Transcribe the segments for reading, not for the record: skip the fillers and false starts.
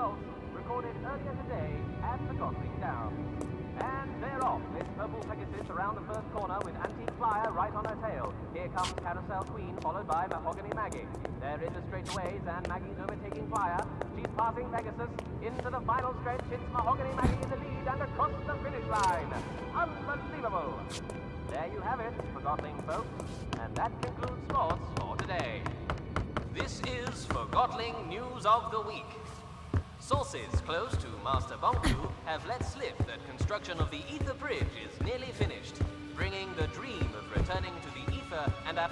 results recorded earlier today at Forgotton Down. And they're off. This purple Pegasus around the first corner with Antique Flyer right on her tail. Here comes Carousel Queen, followed by Mahogany Maggie. They're in the straightaways, and Maggie's overtaking Flyer. She's passing Pegasus into the final stretch. It's Mahogany Maggie in the lead and across the finish line. Unbelievable! There you have it, Forgotton folks. And that concludes sports for today. This is Forgotton News of the Week. Sources close to Master Bonku have let slip that construction of the Ether Bridge is nearly finished, bringing the dream of returning to the Ether and our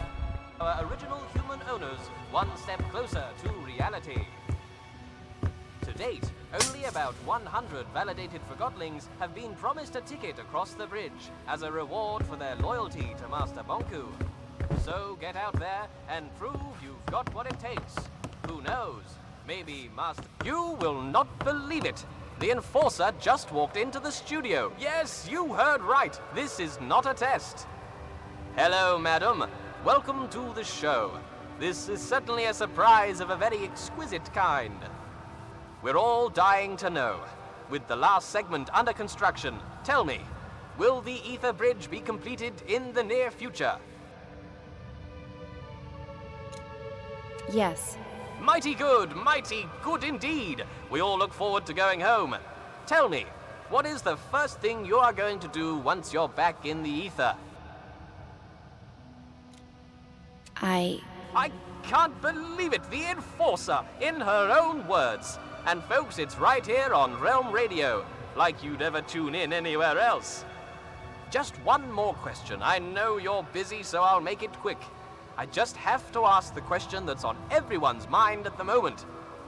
original human owners one step closer to reality. To date, only about 100 validated Forgottlings have been promised a ticket across the bridge as a reward for their loyalty to Master Bonku. So get out there and prove you've got what it takes. Who knows? Maybe Master... You will not believe it! The Enforcer just walked into the studio. Yes, you heard right. This is not a test. Hello, madam. Welcome to the show. This is certainly a surprise of a very exquisite kind. We're all dying to know. With the last segment under construction, tell me, will the Ether Bridge be completed in the near future? Yes. Mighty good indeed. We all look forward to going home. Tell me, what is the first thing you are going to do once you're back in the ether? I can't believe it, the Enforcer, in her own words. And folks, it's right here on Realm Radio, like you'd ever tune in anywhere else. Just one more question. I know you're busy, so I'll make it quick. I just have to ask the question that's on everyone's mind at the moment.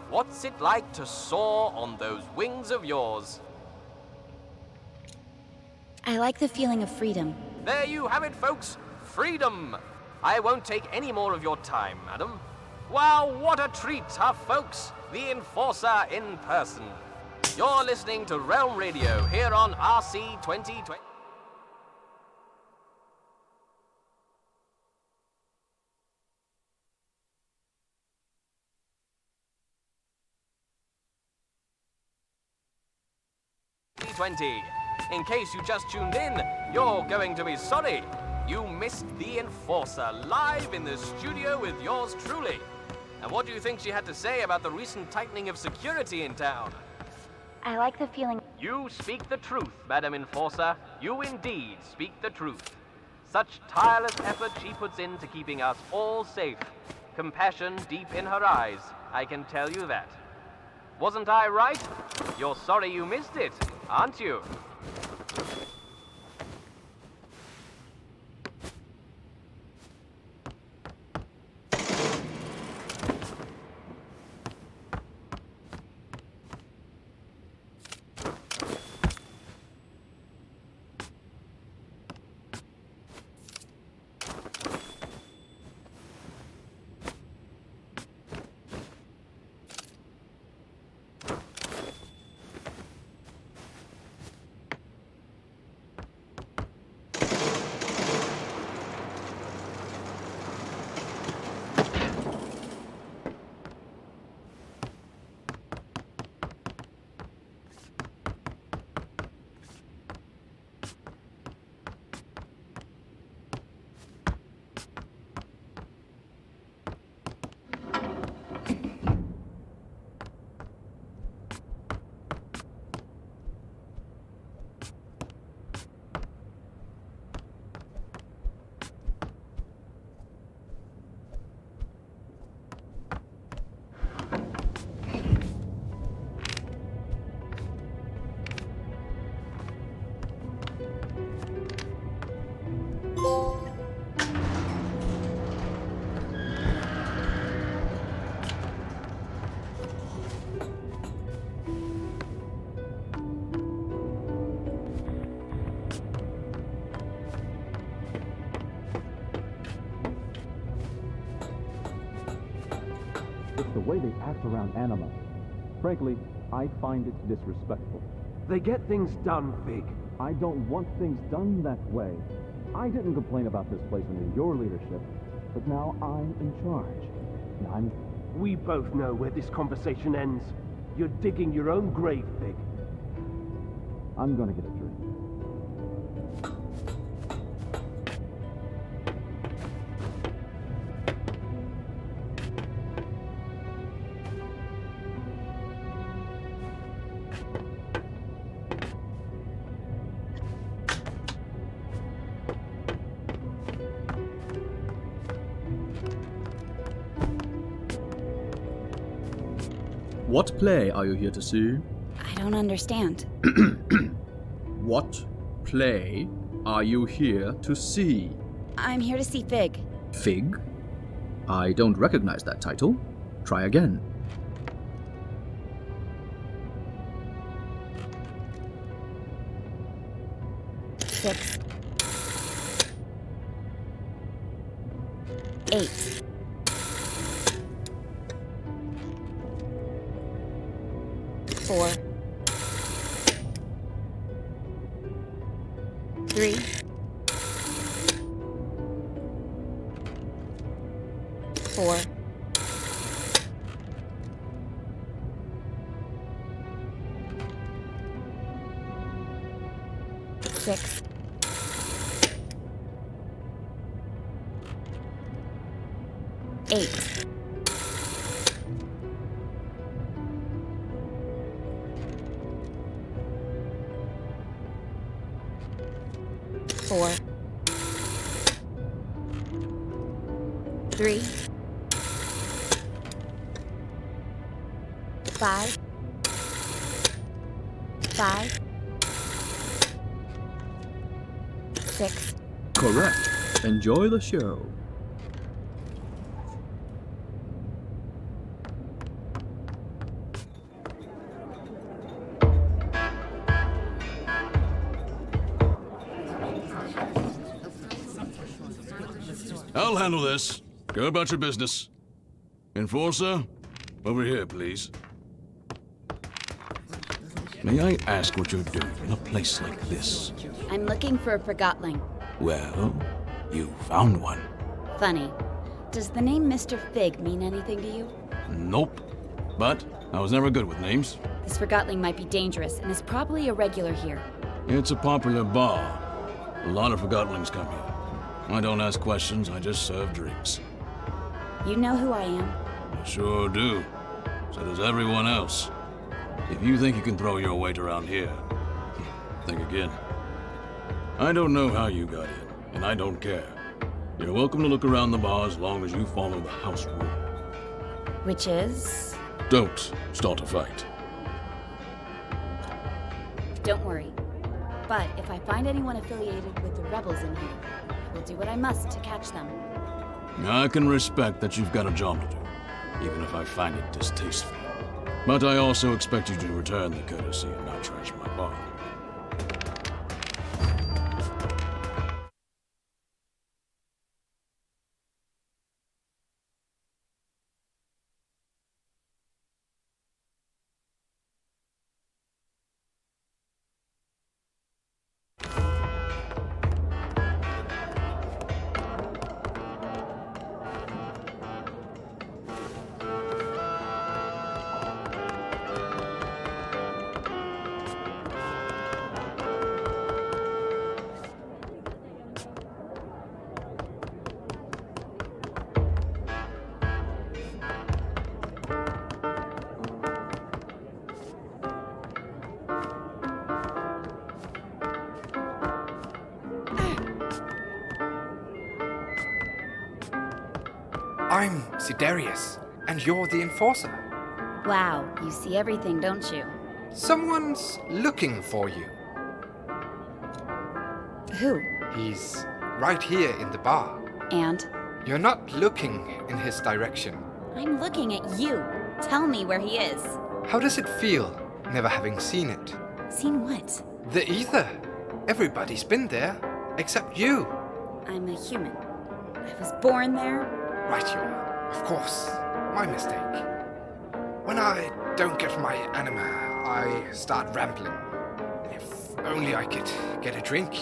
What's it like to soar on those wings of yours? I like the feeling of freedom. There you have it, folks. Freedom. I won't take any more of your time, madam. Wow, what a treat, huh, folks? The Enforcer in person. You're listening to Realm Radio here on RC 2020. In case you just tuned in, you're going to be sorry. You missed the Enforcer live in the studio with yours truly. And what do you think she had to say about the recent tightening of security in town? I like the feeling... You speak the truth, Madam Enforcer. You indeed speak the truth. Such tireless effort she puts into keeping us all safe. Compassion deep in her eyes, I can tell you that. Wasn't I right? You're sorry you missed it, aren't you? It's the way they act around Anima. Frankly, I find it disrespectful. They get things done, Fig. I don't want things done that way. I didn't complain about this place under your leadership, but now I'm in charge. And We both know where this conversation ends. You're digging your own grave, Fig. I'm gonna get a drink. What play are you here to see? I don't understand. What play are you here to see? I'm here to see Fig. Fig? I don't recognize that title. Try again. Six. 8. 4. 3. 4. 6. 8. 4. 3. 5. 5. 6. Correct. Enjoy the show. I'll handle this. Go about your business. Enforcer, over here, please. May I ask what you're doing in a place like this? I'm looking for a Forgotling. Well, you found one. Funny. Does the name Mr. Fig mean anything to you? Nope. But I was never good with names. This Forgotling might be dangerous and is probably a regular here. It's a popular bar. A lot of Forgottlings come here. I don't ask questions, I just serve drinks. You know who I am? I sure do. So does everyone else. If you think you can throw your weight around here, think again. I don't know how you got in, and I don't care. You're welcome to look around the bar as long as you follow the house rule. Which is? Don't start a fight. Don't worry. But if I find anyone affiliated with the rebels in here, I will do what I must to catch them. I can respect that you've got a job to do, even if I find it distasteful. But I also expect you to return the courtesy and not trash my bar. I'm Sidarius, and you're the Enforcer. Wow, you see everything, don't you? Someone's looking for you. Who? He's right here in the bar. And? You're not looking in his direction. I'm looking at you. Tell me where he is. How does it feel, never having seen it? Seen what? The ether. Everybody's been there, except you. I'm a human. I was born there. Right you are. Of course. My mistake. When I don't get my anima, I start rambling. If only I could get a drink.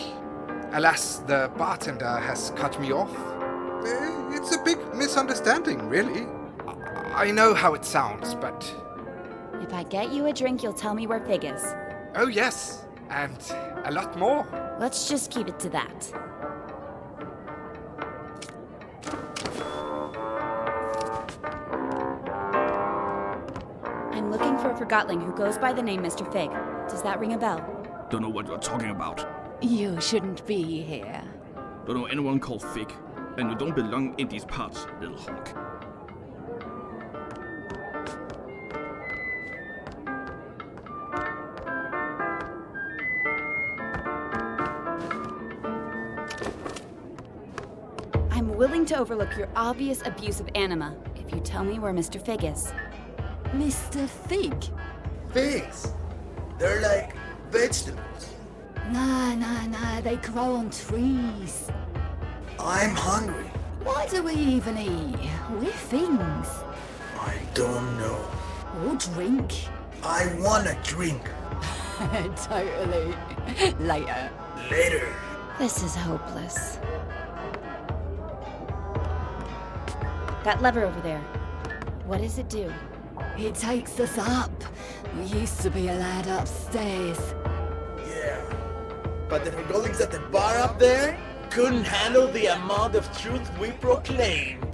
Alas, the bartender has cut me off. It's a big misunderstanding, really. I know how it sounds, but If I get you a drink, you'll tell me where Fig is. Oh, yes. And a lot more. Let's just keep it to that. I'm looking for a Forgotling who goes by the name Mr. Fig. Does that ring a bell? Don't know what you're talking about. You shouldn't be here. Don't know anyone called Fig. And you don't belong in these parts, little honk. I'm willing to overlook your obvious abuse of anima if you tell me where Mr. Fig is. Mr. Fig? Figs. They're like vegetables. Nah, they grow on trees. I'm hungry. Why do we even eat? We're things. I don't know. Or drink. I want a drink. Totally. Later. Later. This is hopeless. That lever over there. What does it do? It takes us up. We used to be allowed upstairs. Yeah. But the Forgotlings at the bar up there couldn't handle the amount of truth we proclaimed.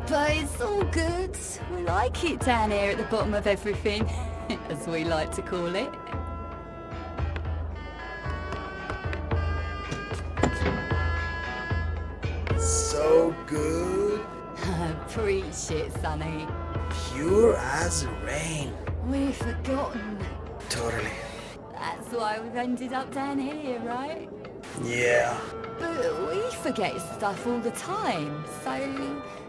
But it's all good. We like it down here at the bottom of everything, as we like to call it. So good. Preach it, Sonny. Pure as rain. We're forgotten. Totally. That's why we've ended up down here, right? Yeah. But we forget stuff all the time, so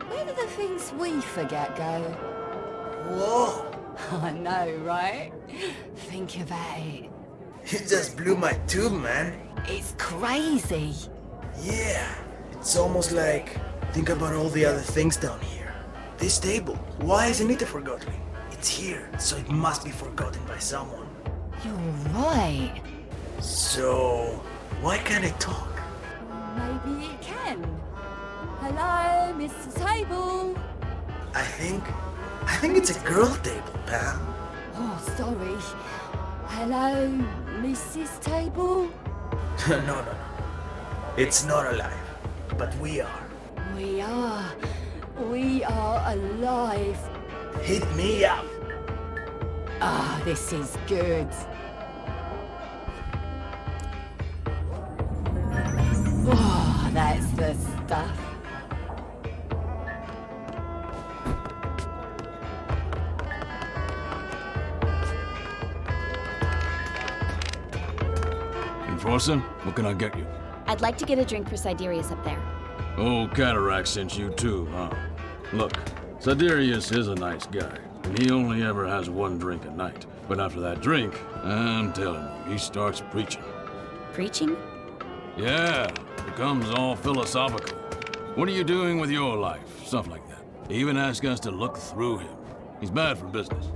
where do the things we forget go? Whoa. I know, right? Think about it. You just blew my tube, man. It's crazy. Yeah. It's almost like, think about all the other things down here. This table, why isn't it a Forgotling? It's here, so it must be forgotten by someone. You're right. So, why can't it talk? Maybe it can. Hello, Mr. Table. I think it's a girl table, Pam. Oh, sorry. Hello, Mrs. Table. No. It's not alive, but we are. We are alive. Hit me up. Ah, this is good. Oh, that's the stuff. Enforcer, what can I get you? I'd like to get a drink for Siderius up there. Oh, Cataract sent you too, huh? Look, Siderius is a nice guy, and he only ever has one drink a night. But after that drink, I'm telling you, he starts preaching. Preaching? Yeah, becomes all philosophical. What are you doing with your life? Stuff like that. He even asks us to look through him. He's bad for business.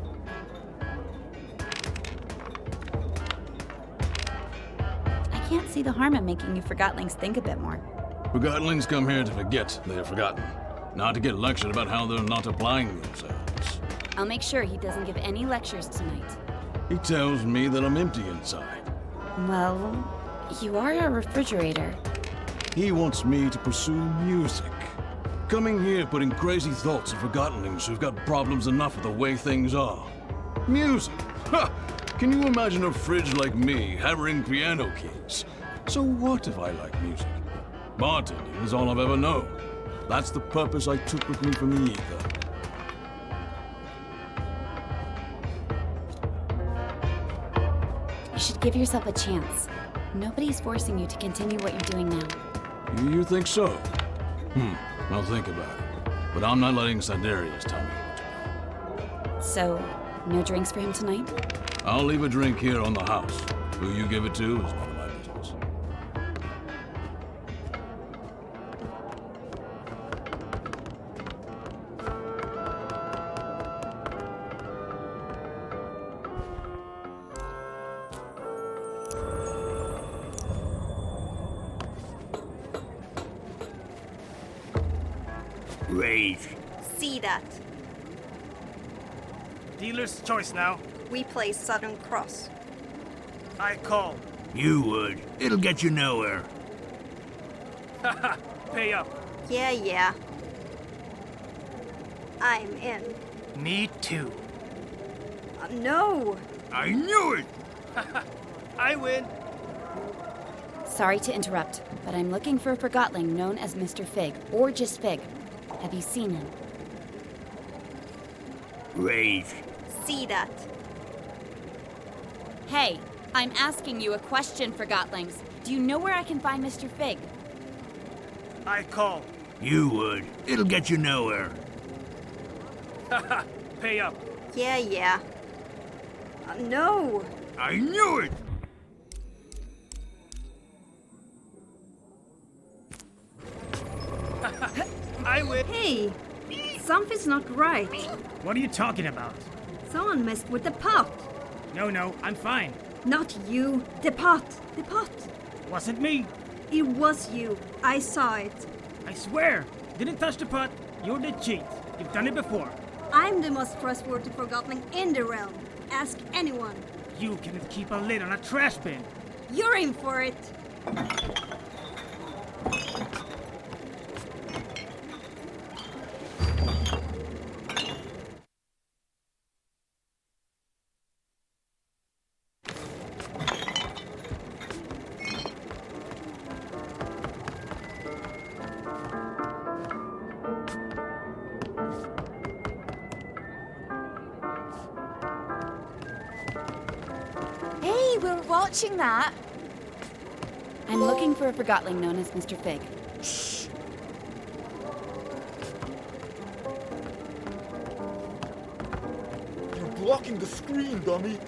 I can't see the harm in making you Forgotlings think a bit more. Forgotlings come here to forget they are forgotten, not to get lectured about how they're not applying themselves. I'll make sure he doesn't give any lectures tonight. He tells me that I'm empty inside. Well, you are a refrigerator. He wants me to pursue music. Coming here putting crazy thoughts of Forgottenlings who've got problems enough with the way things are. Music! Ha! Can you imagine a fridge like me hammering piano keys? So what if I like music? Bartending is all I've ever known. That's the purpose I took with me from the ether. You should give yourself a chance. Nobody's forcing you to continue what you're doing now. You think so? I'll think about it. But I'm not letting Siderius tell me what to do. So, no drinks for him tonight? I'll leave a drink here on the house. Who you give it to is none of my business. Rage. See that. Dealer's choice now. We play Southern Cross. I call. You would. It'll get you nowhere. Haha, pay up. Yeah. I'm in. Me too. No! I knew it! I win. Sorry to interrupt, but I'm looking for a Forgotling known as Mr. Fig, or just Fig. Have you seen him? Rage. See that. Hey, I'm asking you a question, Forgotlings. Do you know where I can find Mr. Fig? I call. You would. It'll get you nowhere. Haha, pay up. Yeah. No! I knew it! I win. Hey! Something's not right. What are you talking about? Someone messed with the pot. No, I'm fine. Not you. The pot. The pot. Wasn't me. It was you. I saw it. I swear. Didn't touch the pot. You're the cheat. You've done it before. I'm the most trustworthy Forgotling in the realm. Ask anyone. You cannot keep a lid on a trash bin. You're in for it. Hey, we're watching that. I'm looking for a Forgotling known as Mr. Fig. You're blocking the screen, dummy.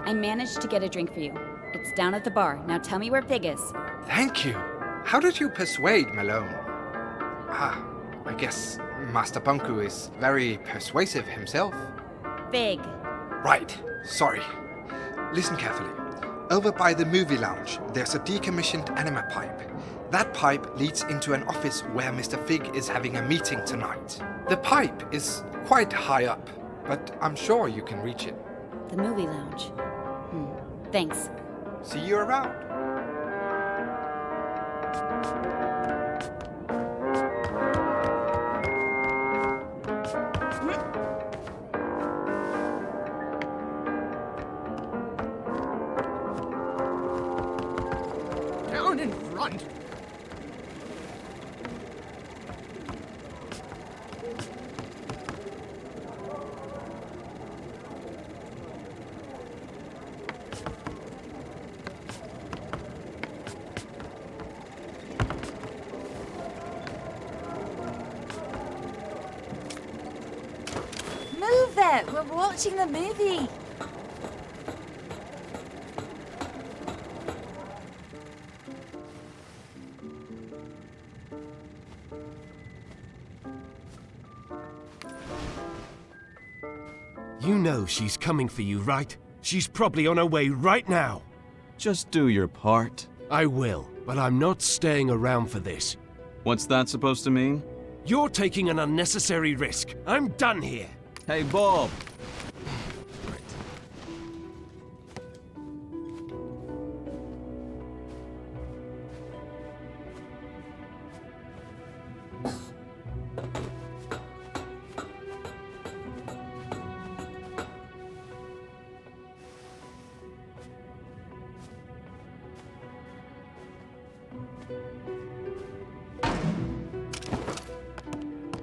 I managed to get a drink for you. It's down at the bar. Now tell me where Fig is. Thank you. How did you persuade Malone? I guess Master Bunku is very persuasive himself. Fig. Right. Sorry. Listen carefully. Over by the movie lounge, there's a decommissioned anima pipe. That pipe leads into an office where Mr. Fig is having a meeting tonight. The pipe is quite high up, but I'm sure you can reach it. The movie lounge. Thanks. See you around. Down in front. Move it! We're watching the movie. You know she's coming for you, right? She's probably on her way right now. Just do your part. I will, but I'm not staying around for this. What's that supposed to mean? You're taking an unnecessary risk. I'm done here. Hey, Bob.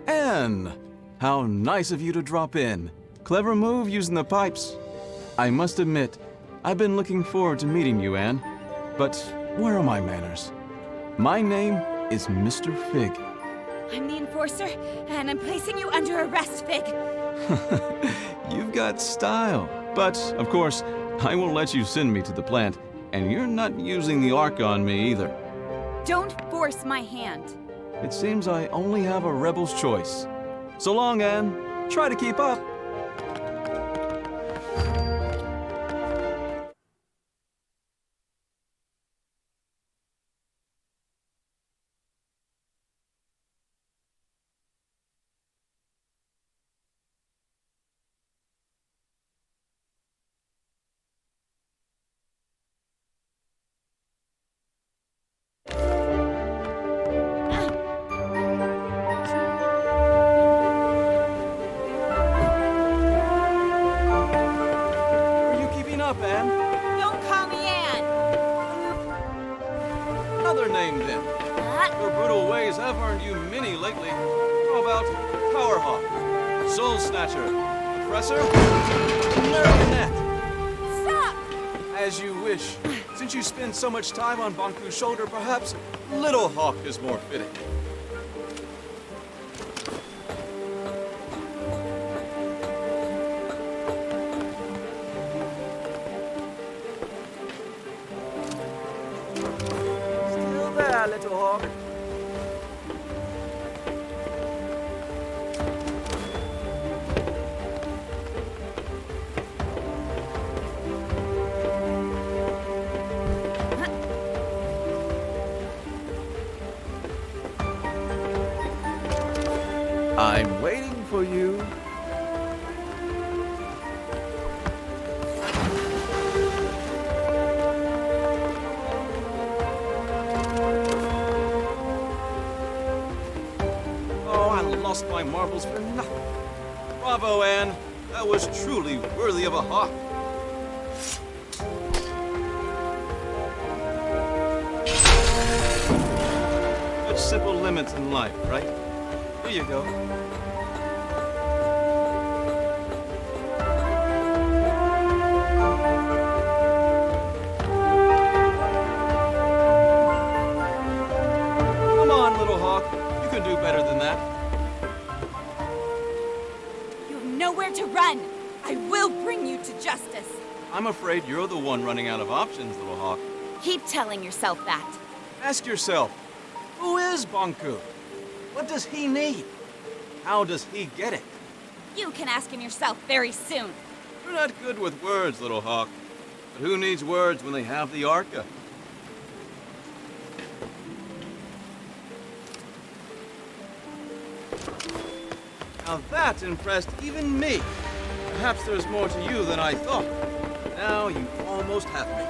Anne! How nice of you to drop in. Clever move using the pipes. I must admit, I've been looking forward to meeting you, Anne. But where are my manners? My name is Mr. Fig. I'm the enforcer, and I'm placing you under arrest, Fig. You've got style. But, of course, I won't let you send me to the plant, and you're not using the Ark on me either. Don't force my hand. It seems I only have a rebel's choice. So long, Anne. Try to keep up. Anne? Don't call me Anne. Another name, then. Your brutal ways have earned you many lately. How about Powerhawk, Soul Snatcher, Oppressor, Marionette? Stop! As you wish. Since you spend so much time on Banku's shoulder, perhaps Little Hawk is more fitting. Little Hawk. I'm waiting for you. Lost my marbles for nothing. Bravo, Anne. That was truly worthy of a hawk. Such simple limits in life, right? Here you go. Come on, Little Hawk. You can do better than that. Nowhere to run! I will bring you to justice! I'm afraid you're the one running out of options, Little Hawk. Keep telling yourself that. Ask yourself, who is Banku? What does he need? How does he get it? You can ask him yourself very soon. You're not good with words, Little Hawk. But who needs words when they have the Arca? Now that impressed even me. Perhaps there's more to you than I thought. Now you almost have me.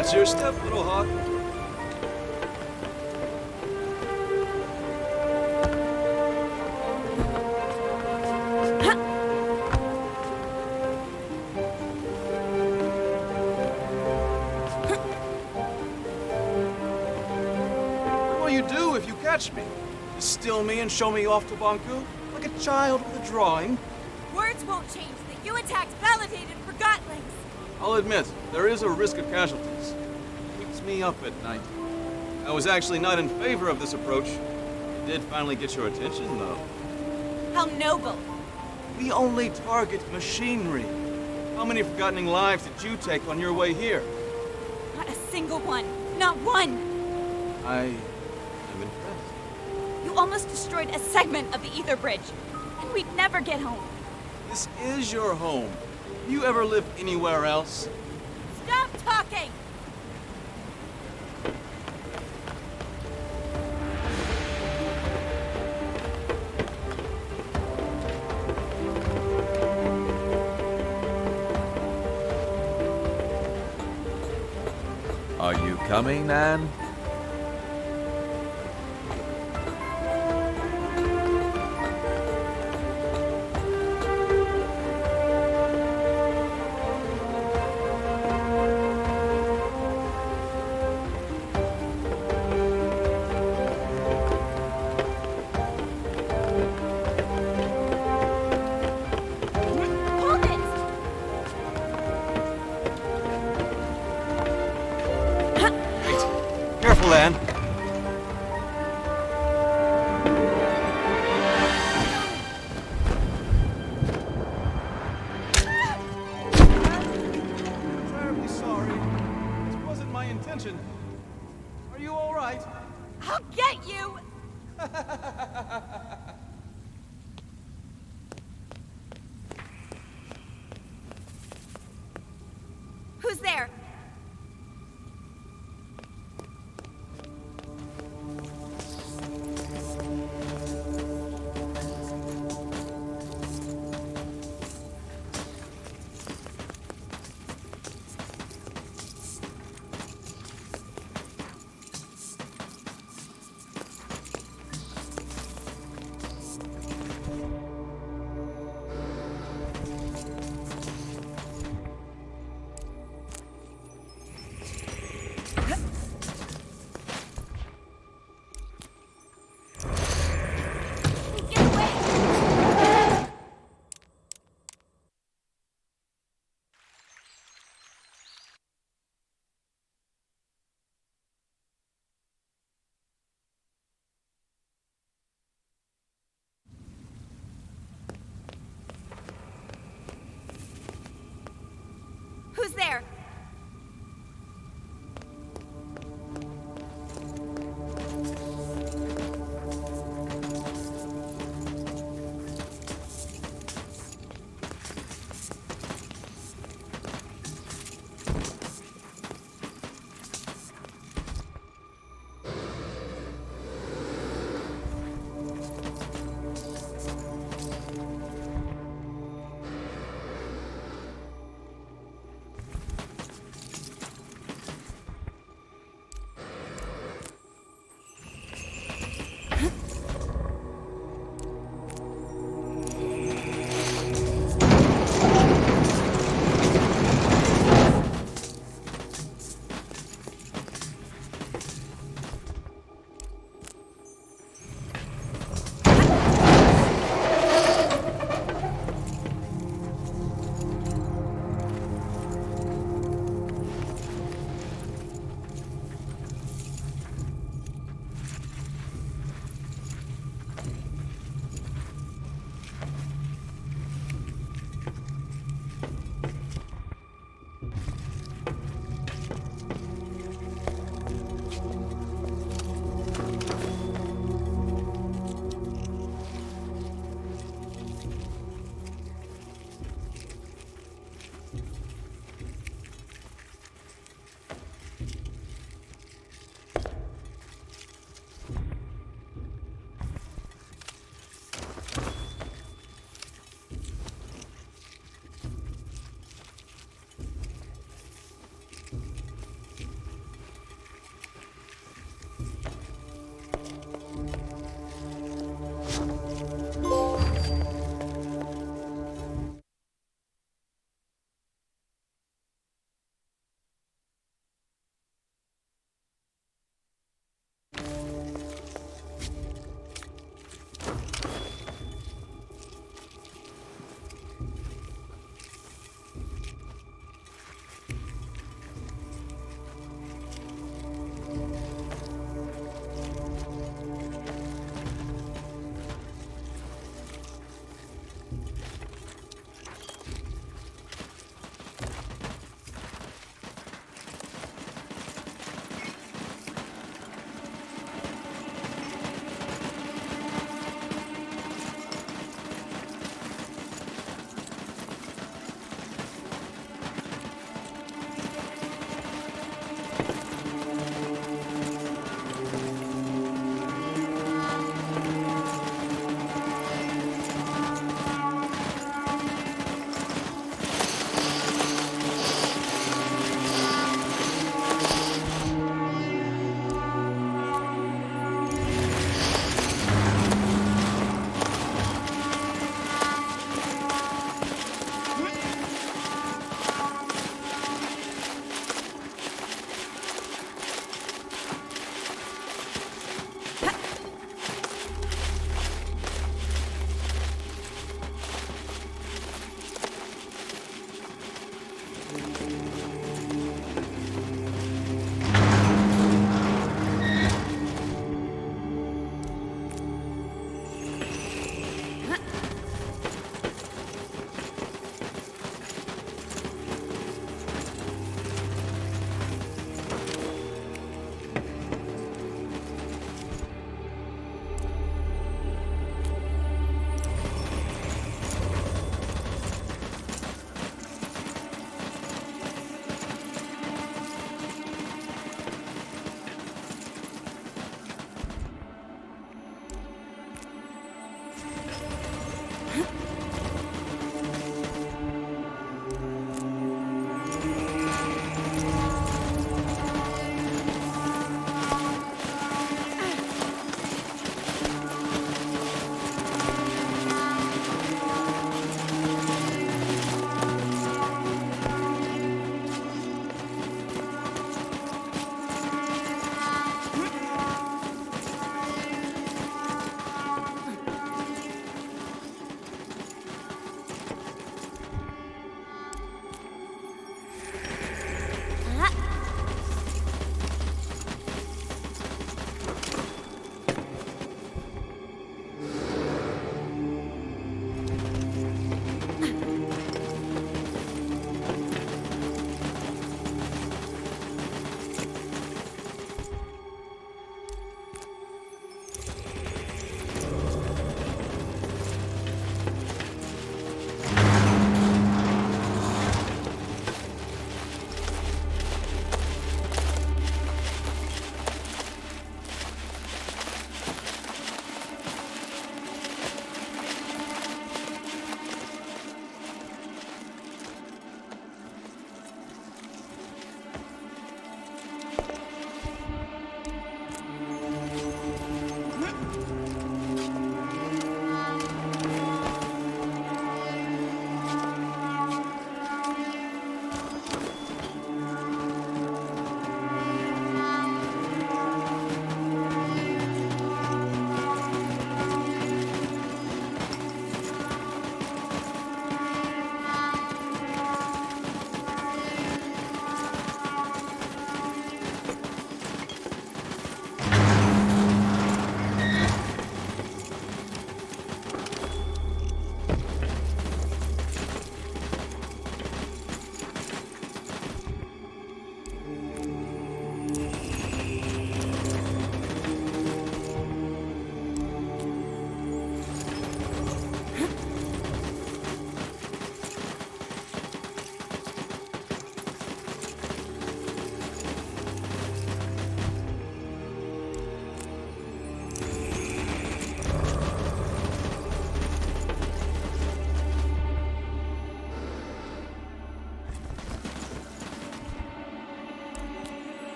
Watch your step, little hawk. What will you do if you catch me? You steal me and show me off to Banku? Like a child with a drawing? Words won't change that you attacked validated Forgottlings. I'll admit, there is a risk of casualties. It keeps me up at night. I was actually not in favor of this approach. It did finally get your attention, though. How noble. We only target machinery. How many Forgottening lives did you take on your way here? Not a single one. Not one. I am impressed. You almost destroyed a segment of the ether bridge, and we'd never get home. This is your home. You ever lived anywhere else? Stop talking! Are you coming, Nan? Careful, Anne. Terribly sorry. This wasn't my intention. Are you all right? I'll get you! Who's there? Who's there?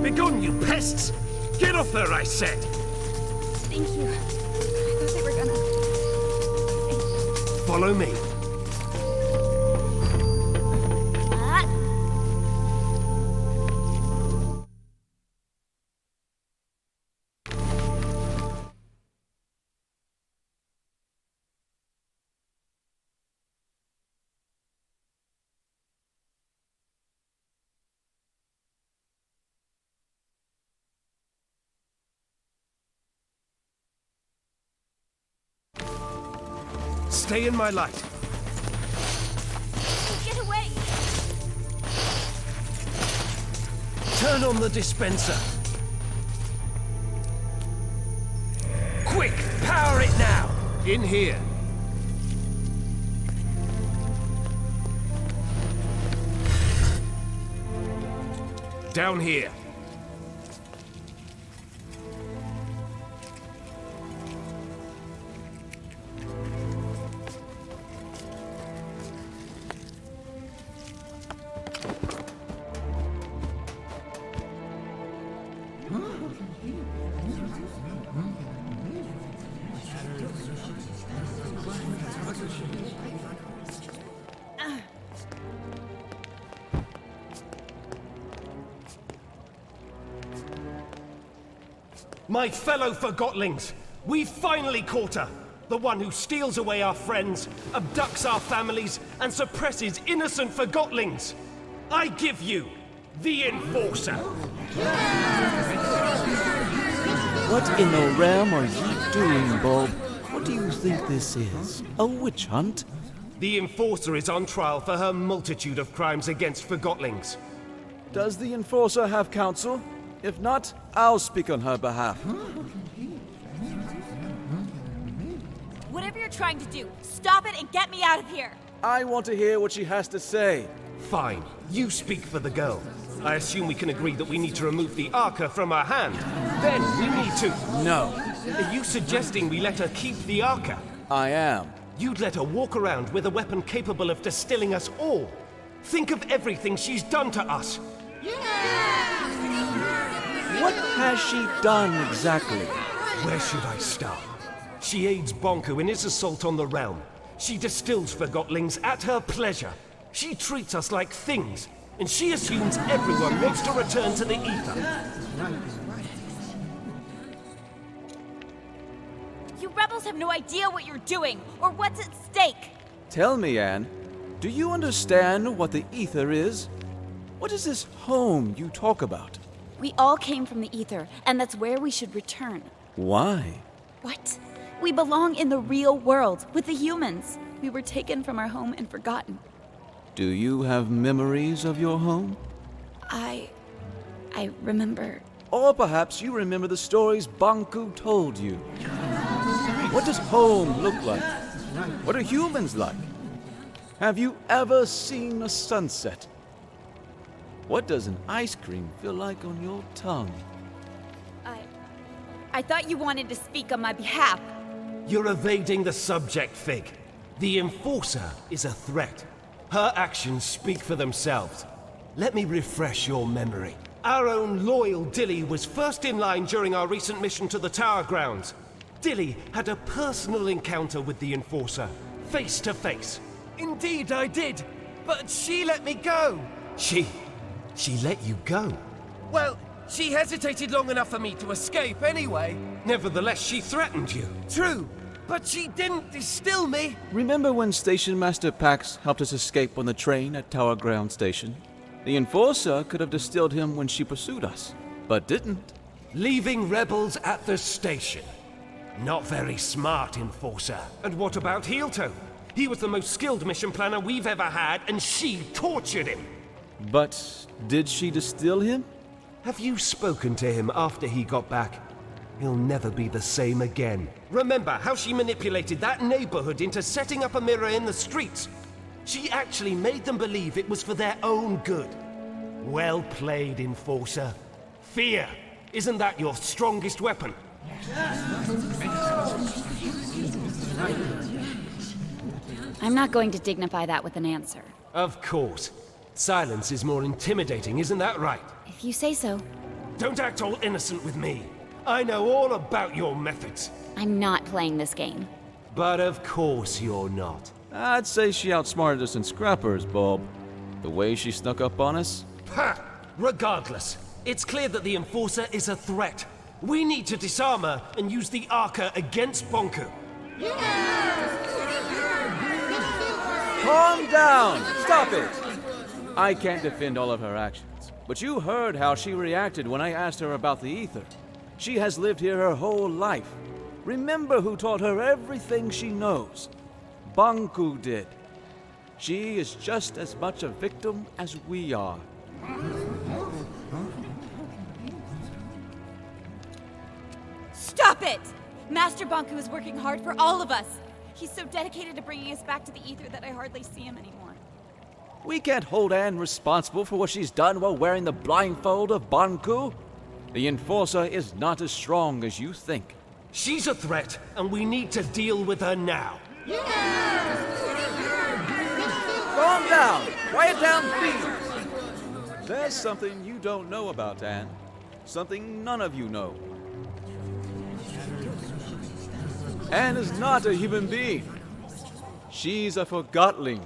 Begone, you pests! Get off her, I said! Thank you. I thought they were gonna... Follow me. Stay in my light. Get away! Turn on the dispenser. Quick! Power it now! In here. Down here. My fellow Forgotlings, we've finally caught her! The one who steals away our friends, abducts our families, and suppresses innocent Forgotlings! I give you the Enforcer! What in the realm are you doing, Bob? What do you think this is? A witch hunt? The Enforcer is on trial for her multitude of crimes against Forgotlings. Does the Enforcer have counsel? If not, I'll speak on her behalf. Whatever you're trying to do, stop it and get me out of here! I want to hear what she has to say. Fine. You speak for the girl. I assume we can agree that we need to remove the Arca from her hand. Then we need to... No. Are you suggesting we let her keep the Arca? I am. You'd let her walk around with a weapon capable of distilling us all. Think of everything she's done to us. What has she done exactly? Where should I start? She aids Bonku in his assault on the realm. She distills Forgotlings at her pleasure. She treats us like things, and she assumes everyone wants to return to the ether. You rebels have no idea what you're doing, or what's at stake! Tell me, Anne, do you understand what the ether is? What is this home you talk about? We all came from the ether, and that's where we should return. Why? What? We belong in the real world, with the humans. We were taken from our home and forgotten. Do you have memories of your home? I remember... Or perhaps you remember the stories Bonku told you. What does home look like? What are humans like? Have you ever seen a sunset? What does an ice cream feel like on your tongue? I thought you wanted to speak on my behalf. You're evading the subject, Fig. The Enforcer is a threat. Her actions speak for themselves. Let me refresh your memory. Our own loyal Dilly was first in line during our recent mission to the Tower Grounds. Dilly had a personal encounter with the Enforcer, face to face. Indeed I did, but she let me go. She let you go? Well, she hesitated long enough for me to escape anyway. Nevertheless, she threatened you. True, but she didn't distill me. Remember when Station Master Pax helped us escape on the train at Tower Ground Station? The Enforcer could have distilled him when she pursued us, but didn't. Leaving rebels at the station. Not very smart, Enforcer. And what about Heeltone? He was the most skilled mission planner we've ever had, and she tortured him. But did she distill him? Have you spoken to him after he got back? He'll never be the same again. Remember how she manipulated that neighborhood into setting up a mirror in the streets? She actually made them believe it was for their own good. Well played, Enforcer. Fear. Isn't that your strongest weapon? I'm not going to dignify that with an answer. Of course. Silence is more intimidating, isn't that right? If you say so. Don't act all innocent with me. I know all about your methods. I'm not playing this game. But of course you're not. I'd say she outsmarted us in scrappers, Bob. The way she snuck up on us. Ha! Regardless, it's clear that the Enforcer is a threat. We need to disarm her and use the Arca against Bonku. Calm down! Stop it! I can't defend all of her actions, but you heard how she reacted when I asked her about the ether. She has lived here her whole life. Remember who taught her everything she knows. Bonku did. She is just as much a victim as we are. Stop it! Master Bonku is working hard for all of us. He's so dedicated to bringing us back to the ether that I hardly see him anymore. We can't hold Anne responsible for what she's done while wearing the blindfold of Bonku. The Enforcer is not as strong as you think. She's a threat, and we need to deal with her now. Calm down! Quiet down, please! There's something you don't know about Anne. Something none of you know. Anne is not a human being. She's a Forgotling.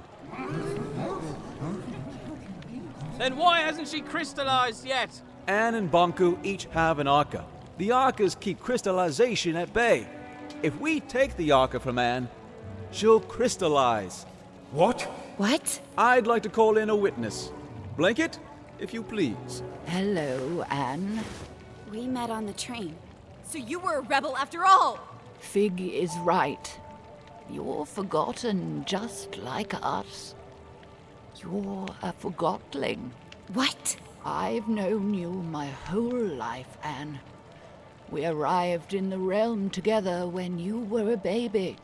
Then why hasn't she crystallized yet? Anne and Bonku each have an Arca. The Arcas keep crystallization at bay. If we take the Arca from Anne, she'll crystallize. What? What? I'd like to call in a witness. Blanket, if you please. Hello, Anne. We met on the train. So you were a rebel after all! Fig is right. You're forgotten just like us. You're a Forgotling. What? I've known you my whole life, Anne. We arrived in the realm together when you were a baby.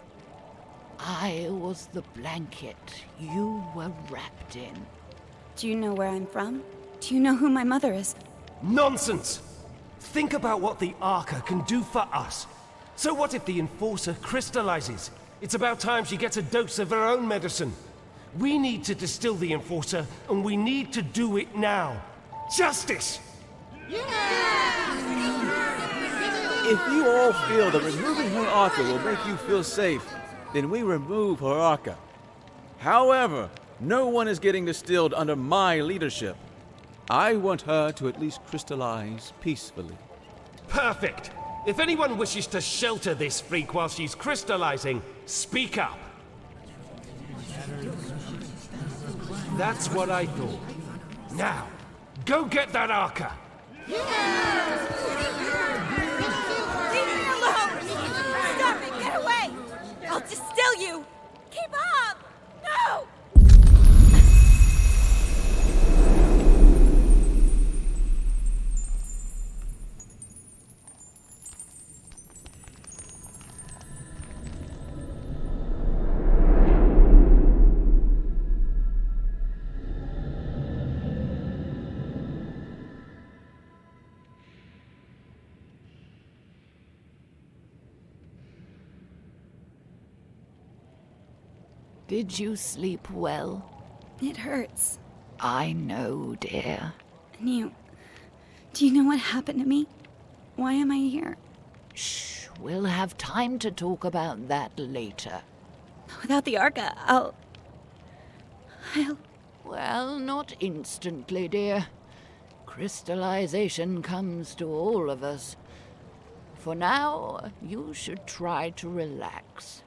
I was the blanket you were wrapped in. Do you know where I'm from? Do you know who my mother is? Nonsense! Think about what the Arca can do for us. So what if the Enforcer crystallizes? It's about time she gets a dose of her own medicine. We need to distill the Enforcer, and we need to do it now. Justice! If you all feel that removing her Arca will make you feel safe, then we remove her Arca. However, no one is getting distilled under my leadership. I want her to at least crystallize peacefully. Perfect! If anyone wishes to shelter this freak while she's crystallizing, speak up. That's what I thought. Now, go get that Arca! Leave me alone! Stop it! Get away! I'll distill you! Keep up! No! Did you sleep well? It hurts. I know, dear. And do you know what happened to me? Why am I here? Shh, we'll have time to talk about that later. Without the Arca, I'll... Well, not instantly, dear. Crystallization comes to all of us. For now, you should try to relax.